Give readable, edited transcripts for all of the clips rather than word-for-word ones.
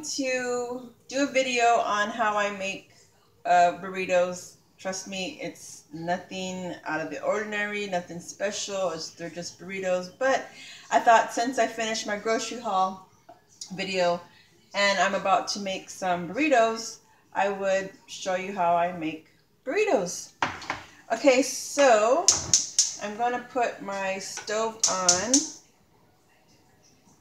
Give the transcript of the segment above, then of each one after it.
to do a video on how I make burritos. Trust me, it's nothing out of the ordinary, nothing special. They're just burritos. But I thought since I finished my grocery haul video and I'm about to make some burritos, I would show you how I make burritos. Okay, so I'm going to put my stove on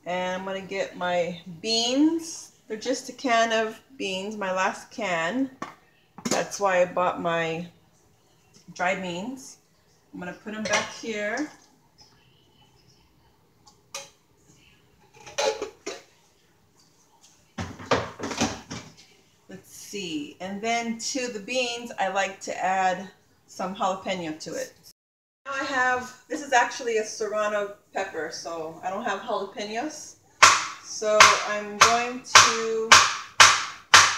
and I'm going to get my beans. They're just a can of beans, my last can. That's why I bought my dried beans. I'm going to put them back here. Let's see. And then to the beans, I like to add some jalapeno to it. Now I have, this is actually a serrano pepper, so I don't have jalapenos. So I'm going to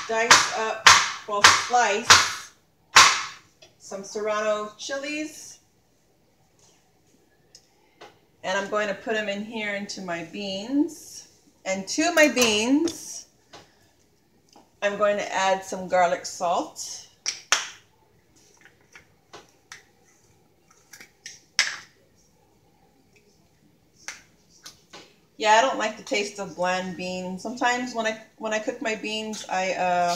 dice up, well, slice some serrano chilies. And I'm going to put them in here into my beans. And to my beans, I'm going to add some garlic salt. Yeah, I don't like the taste of bland beans. Sometimes when I cook my beans, I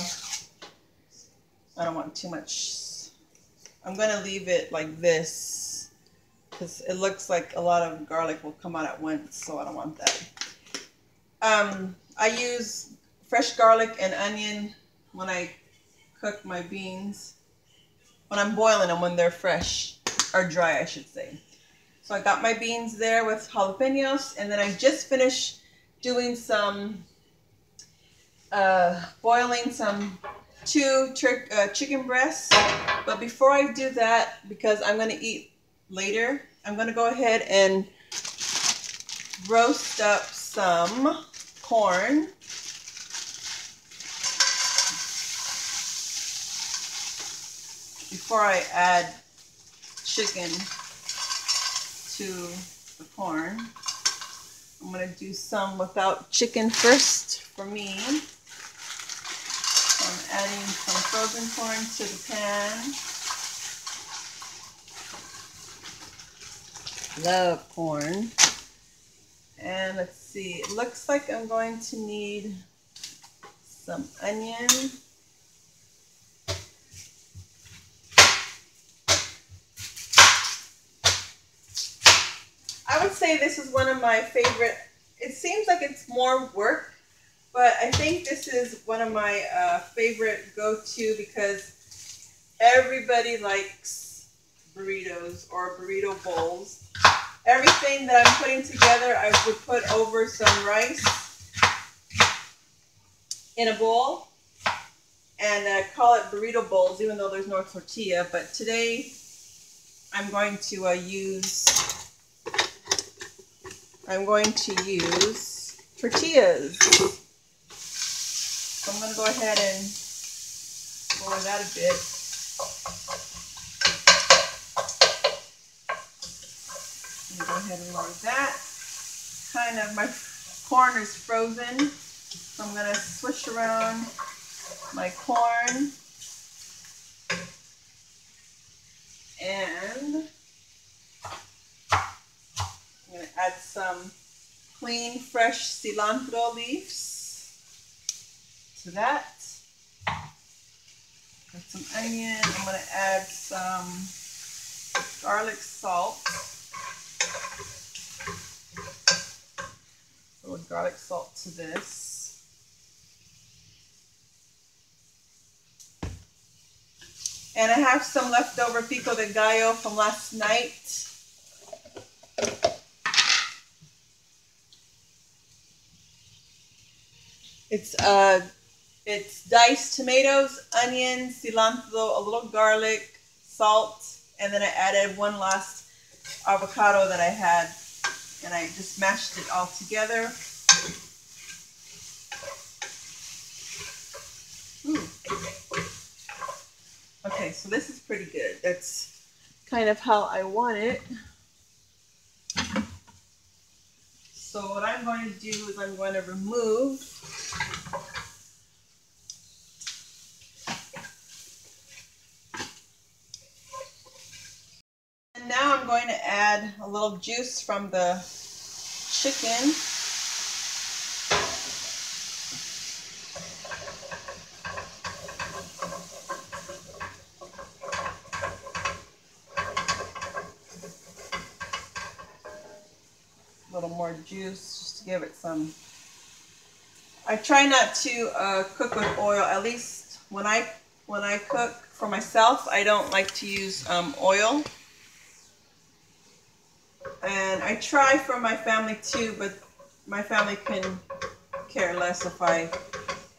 don't want too much. I'm going to leave it like this because it looks like a lot of garlic will come out at once, so I don't want that. I use fresh garlic and onion when I cook my beans. When I'm boiling them, when they're fresh, or dry I should say. So I got my beans there with jalapenos, and then I just finished doing some, boiling some two chicken breasts. But before I do that, because I'm going to eat later, I'm going to go ahead and roast up some corn. Before I add chicken to the corn. I'm going to do some without chicken first for me. So I'm adding some frozen corn to the pan. Love corn. And let's see, it looks like I'm going to need some onion. I would say this is one of my favorite. It seems like it's more work, but I think this is one of my favorite go-to because everybody likes burritos or burrito bowls. Everything that I'm putting together, I would put over some rice in a bowl and call it burrito bowls, even though there's no tortilla. But today I'm going to use tortillas. So I'm going to go ahead and lower that a bit. Go ahead and lower that. Kind of, my corn is frozen, so I'm going to swish around my corn. And I'm going to add some clean, fresh cilantro leaves to that. Got some onion. I'm going to add some garlic salt. A little garlic salt to this. And I have some leftover pico de gallo from last night. It's diced tomatoes, onion, cilantro, a little garlic, salt, and then I added one last avocado that I had, and I just mashed it all together. Okay, so this is pretty good. That's kind of how I want it. So what I'm going to do is I'm going to remove going to add a little juice from the chicken. A little more juice just to give it some. I try not to cook with oil. At least when I cook for myself, I don't like to use oil. And I try for my family too, but my family can care less if I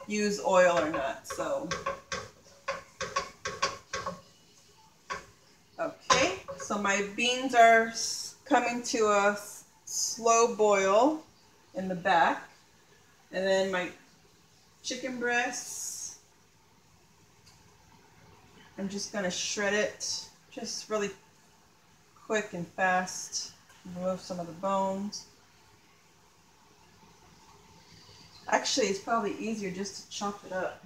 use oil or not. So, okay, so my beans are coming to a slow boil in the back. And then my chicken breasts, I'm just going to shred it just really quick and fast. Remove some of the bones. Actually, it's probably easier just to chop it up.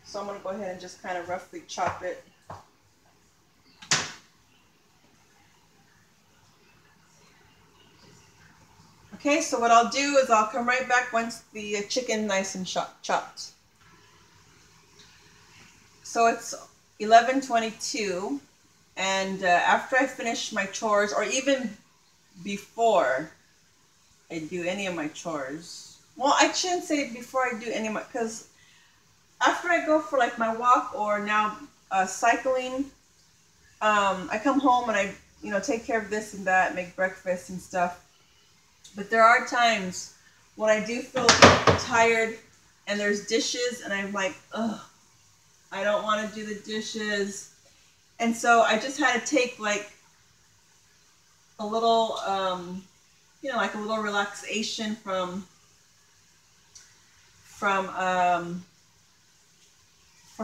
So I'm going to go ahead and just kind of roughly chop it. Okay, so what I'll do is I'll come right back once the chicken nice and chopped. So it's 11:22, and after I finish my chores, or even before I do any of my chores, well, I shouldn't say before I do any of my, because after I go for like my walk or now cycling, I come home and I, take care of this and that, make breakfast and stuff. But there are times when I do feel tired and there's dishes and I'm like, ugh, I don't want to do the dishes. And so I just had to take like a little, like a little relaxation from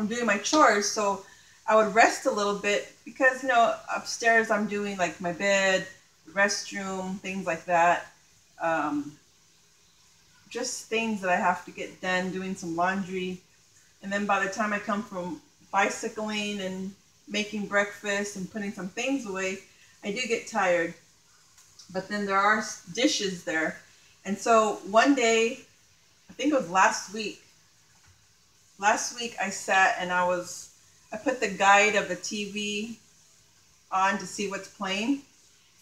doing my chores. So I would rest a little bit because, upstairs I'm doing like my bed, restroom, things like that. Just things that I have to get done, doing some laundry. And then by the time I come from bicycling and making breakfast and putting some things away, I do get tired. But then there are dishes there. And so one day, I think it was last week I sat and I put the guide of the TV on to see what's playing.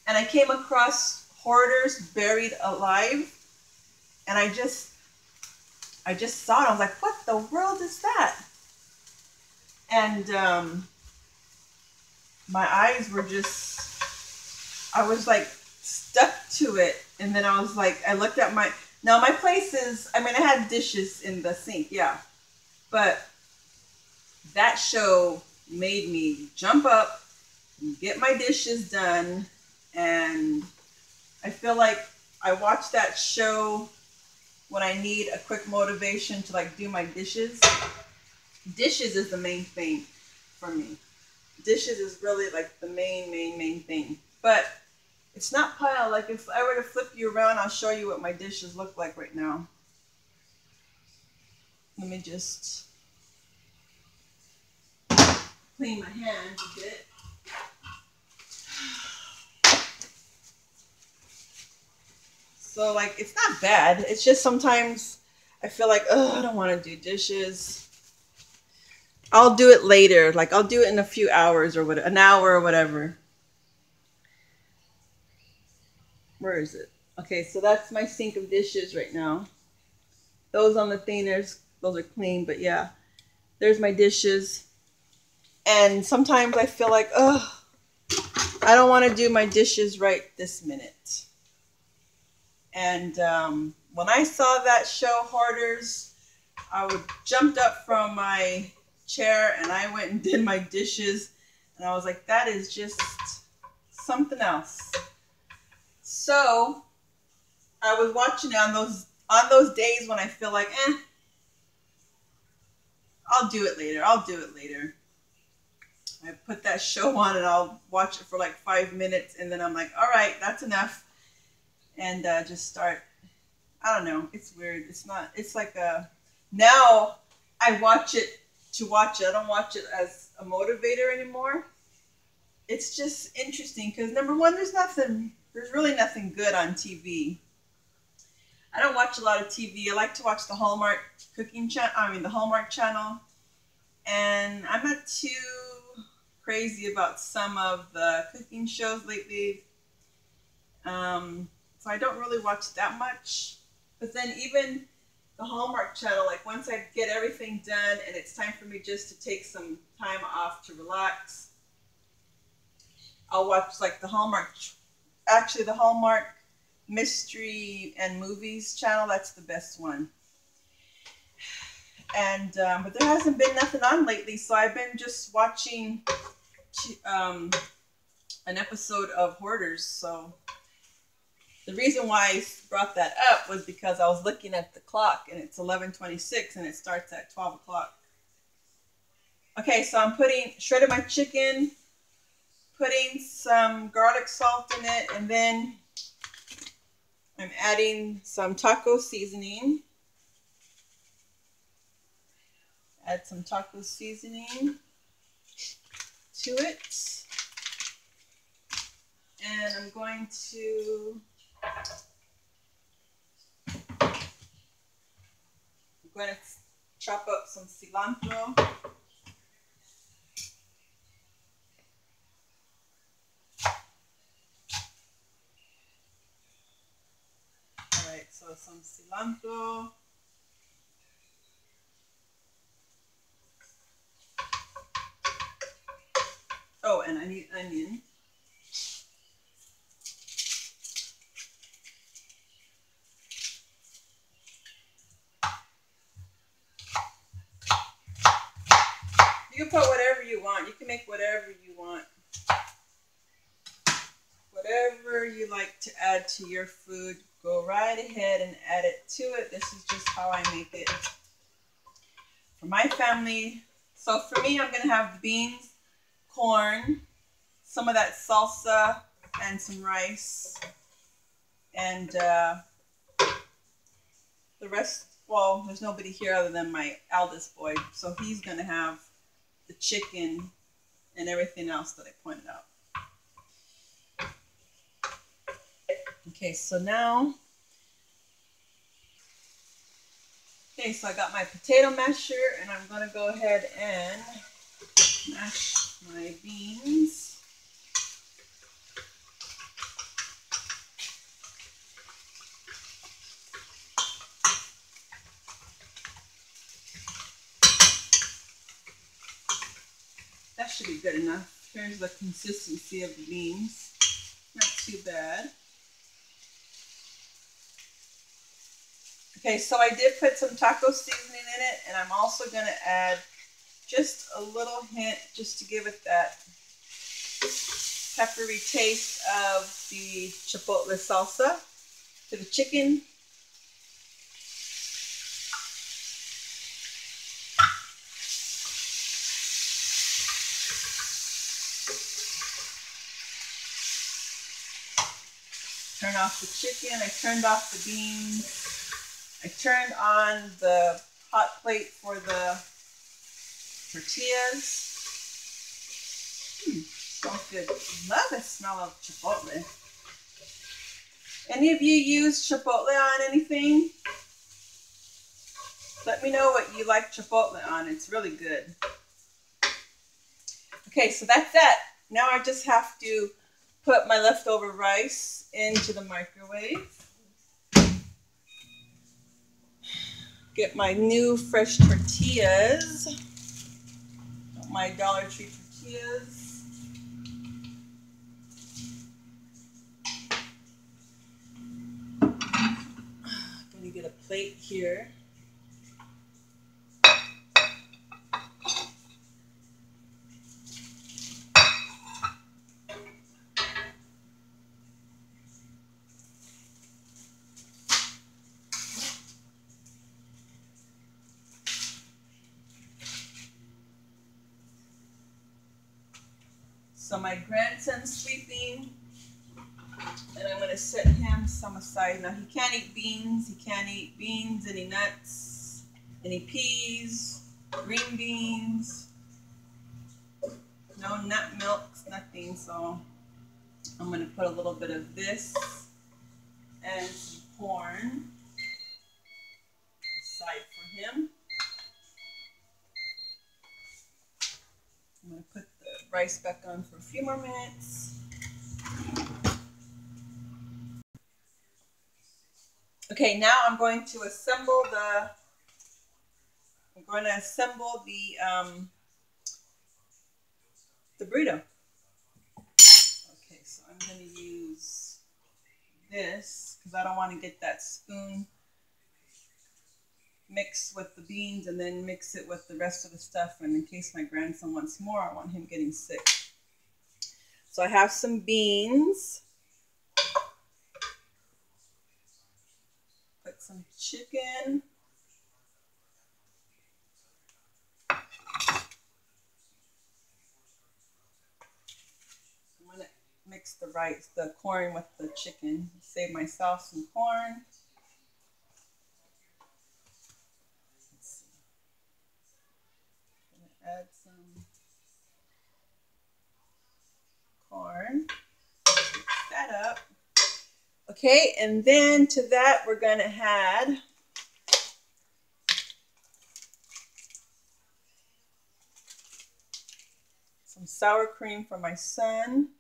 And I came across Hoarders Buried Alive, and I just saw it. I was like, what the world is that? And my eyes were I was like stuck to it. And then I was like, I looked at my place is, I had dishes in the sink, yeah, but that show made me jump up and get my dishes done. And I feel like I watch that show when I need a quick motivation to like do my dishes. Dishes is the main thing for me. Dishes is really like the main thing. But it's not pile. Like if I were to flip you around, I'll show you what my dishes look like right now. Let me just clean my hands a bit. So like, it's not bad. It's just sometimes I feel like, oh, I don't want to do dishes. I'll do it later. Like I'll do it in a few hours or whatever, an hour or whatever. Where is it? Okay, so that's my sink of dishes right now. Those on the thing, those are clean, but yeah, there's my dishes. And sometimes I feel like, oh, I don't want to do my dishes right this minute. And when I saw that show, Hoarders, I jumped up from my chair and I went and did my dishes. And I was like, that is just something else. So I was watching it on those days when I feel like, I'll do it later. I put that show on and I'll watch it for like 5 minutes. And then I'm like, all right, that's enough. And just start, I don't know, it's weird. It's like now I watch it to watch it. I don't watch it as a motivator anymore. it's just interesting because number one, there's really nothing good on TV. I don't watch a lot of TV. I like to watch the Hallmark cooking channel. I mean, the Hallmark channel, and I'm not too crazy about some of the cooking shows lately. So I don't really watch that much. But then even the Hallmark channel, like once I get everything done and it's time for me just to take some time off to relax, I'll watch like the Hallmark Mystery and Movies channel. That's the best one. And but there hasn't been nothing on lately, so I've been just watching an episode of Hoarders. So the reason why I brought that up was because I was looking at the clock and it's 11:26 and it starts at 12 o'clock. Okay, so I'm shredded my chicken, putting some garlic salt in it, and then I'm adding some taco seasoning. Add some taco seasoning to it. And I'm going to chop up some cilantro. Alright, so some cilantro. Oh, and I need onion. You can put whatever you want. You can make whatever you want. Whatever you like to add to your food, go right ahead and add it to it. This is just how I make it for my family. So for me, I'm going to have beans, corn, some of that salsa, and some rice. And the rest, well, there's nobody here other than my eldest boy. So he's going to have the chicken and everything else that I pointed out. Okay, so now, so I got my potato masher and I'm going to go ahead and mash my beans. That should be good enough. Here's the consistency of the beans. Not too bad. Okay, so I did put some taco seasoning in it, and I'm also going to add just a little hint just to give it that peppery taste of the chipotle salsa to the chicken. Turn off the chicken, I turned off the beans. I turned on the hot plate for the tortillas. Smells good. Love the smell of chipotle. Any of you use chipotle on anything? Let me know what you like chipotle on. It's really good. Okay, so that's that. Now I just have to put my leftover rice into the microwave. Get my new fresh tortillas. My Dollar Tree tortillas. I'm gonna get a plate here. So my grandson's sleeping, and I'm going to set him some aside. Now he can't eat beans, any nuts, any peas, green beans, no nut milks, nothing. protein, so I'm going to put a little bit of this and some corn aside for him. I'm going to put the rice back on for a few more minutes. Okay, now I'm going to assemble the burrito. Okay, so I'm going to use this because I don't want to get that spoon mixed with the beans and then mix it with the rest of the stuff, and in case my grandson wants more, I want him getting sick. So I have some beans, put some chicken, I'm going to mix the corn with the chicken, save myself some corn. Add some corn, mix that up. Okay, and then to that we're going to add some sour cream for my son.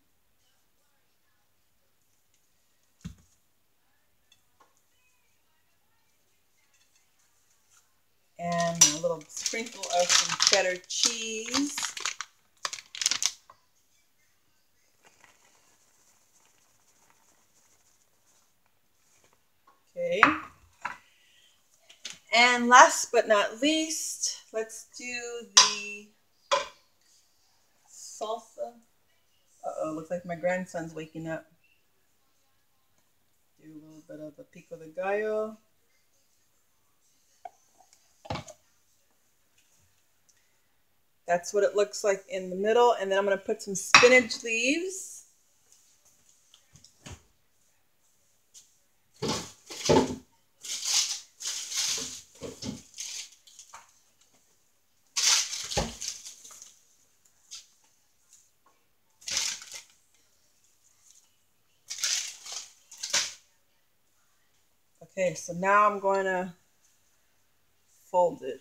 And a little sprinkle of some cheddar cheese. Okay. And last but not least, let's do the salsa. Uh-oh, looks like my grandson's waking up. Do a little bit of the pico de gallo. That's what it looks like in the middle. And then I'm going to put some spinach leaves. Okay, so now I'm going to fold it.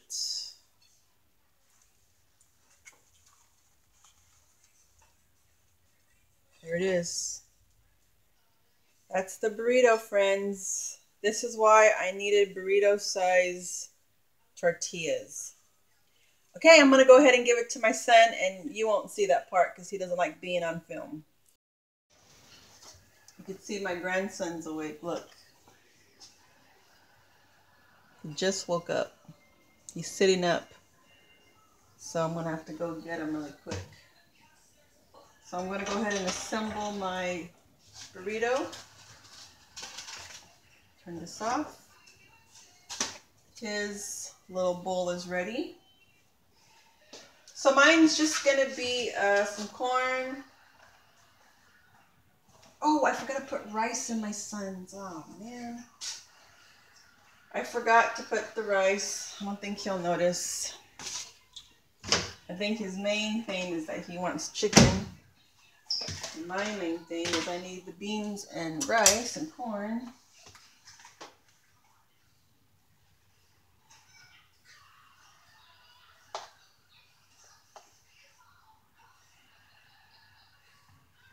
There it is. That's the burrito, friends. This is why I needed burrito size tortillas. Okay, I'm going to go ahead and give it to my son, and you won't see that part because he doesn't like being on film. You can see my grandson's awake. Look. He just woke up. He's sitting up. So I'm going to have to go get him really quick. So I'm going to go ahead and assemble my burrito. Turn this off. His little bowl is ready. So mine's just going to be some corn. Oh, I forgot to put rice in my son's. Oh, man. I forgot to put the rice. I don't think he'll notice. I think his main thing is that he wants chicken. And my main thing is I need the beans and rice and corn.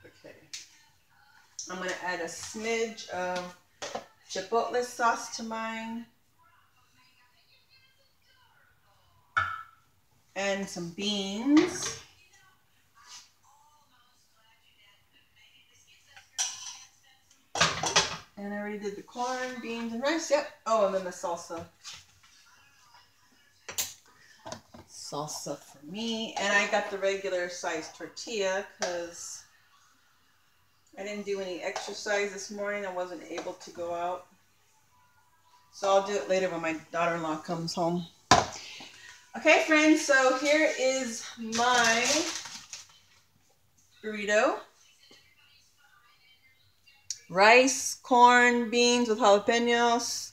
Okay. I'm going to add a smidge of chipotle sauce to mine. And some beans. And I already did the corn, beans, and rice. Yep. Oh, and then the salsa. Salsa for me. And I got the regular size tortilla because I didn't do any exercise this morning. I wasn't able to go out. So I'll do it later when my daughter-in-law comes home. Okay, friends, so here is my burrito. Rice, corn, beans with jalapenos,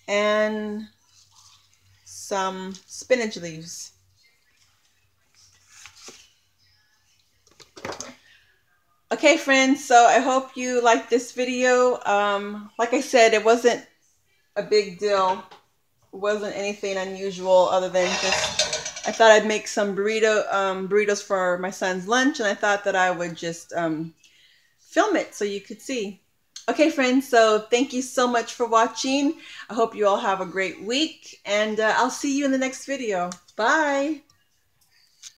and some spinach leaves. Okay, friends, so I hope you liked this video. Like I said, it wasn't a big deal. It wasn't anything unusual other than just I thought I'd make some burritos for my son's lunch, and I thought that I would just film it so you could see. Okay, friends, so thank you so much for watching. I hope you all have a great week, and I'll see you in the next video. Bye.